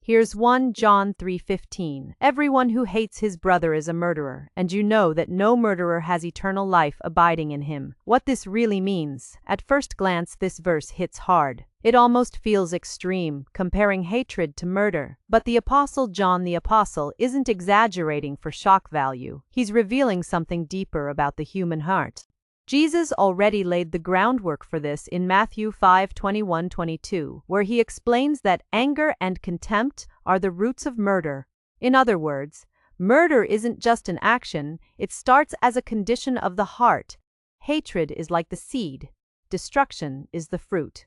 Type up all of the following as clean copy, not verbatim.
Here's 1 John 3:15. Everyone who hates his brother is a murderer, and you know that no murderer has eternal life abiding in him. What this really means, at first glance this verse hits hard. It almost feels extreme, comparing hatred to murder. But the Apostle John the Apostle isn't exaggerating for shock value. He's revealing something deeper about the human heart. Jesus already laid the groundwork for this in Matthew 5:21-22, where he explains that anger and contempt are the roots of murder. In other words, murder isn't just an action, it starts as a condition of the heart. Hatred is like the seed, destruction is the fruit.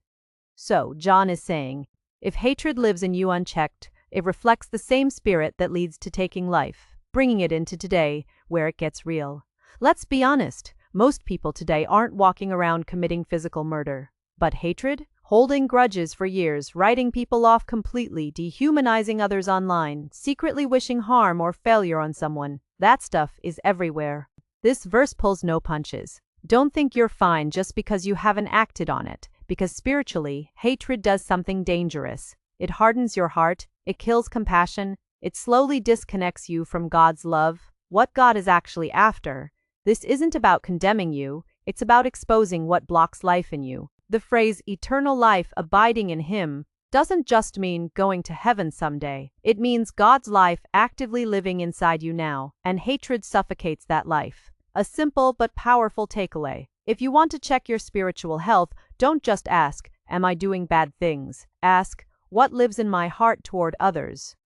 So, John is saying, if hatred lives in you unchecked, it reflects the same spirit that leads to taking life, bringing it into today, where it gets real. Let's be honest. Most people today aren't walking around committing physical murder. But hatred? Holding grudges for years, writing people off completely, dehumanizing others online, secretly wishing harm or failure on someone. That stuff is everywhere. This verse pulls no punches. Don't think you're fine just because you haven't acted on it, because spiritually, hatred does something dangerous. It hardens your heart, it kills compassion, it slowly disconnects you from God's love, what God is actually after. This isn't about condemning you, it's about exposing what blocks life in you. The phrase eternal life abiding in Him doesn't just mean going to heaven someday. It means God's life actively living inside you now, and hatred suffocates that life. A simple but powerful takeaway. If you want to check your spiritual health, don't just ask, am I doing bad things? Ask, what lives in my heart toward others?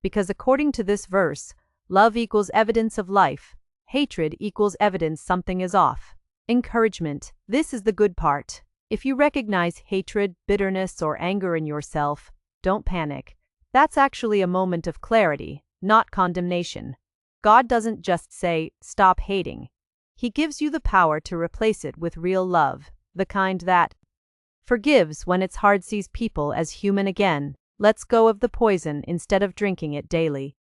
Because according to this verse, love equals evidence of life. Hatred equals evidence something is off. Encouragement. This is the good part. If you recognize hatred, bitterness, or anger in yourself, don't panic. That's actually a moment of clarity, not condemnation. God doesn't just say, stop hating. He gives you the power to replace it with real love, the kind that forgives when it's hard, sees people as human again, lets go of the poison instead of drinking it daily.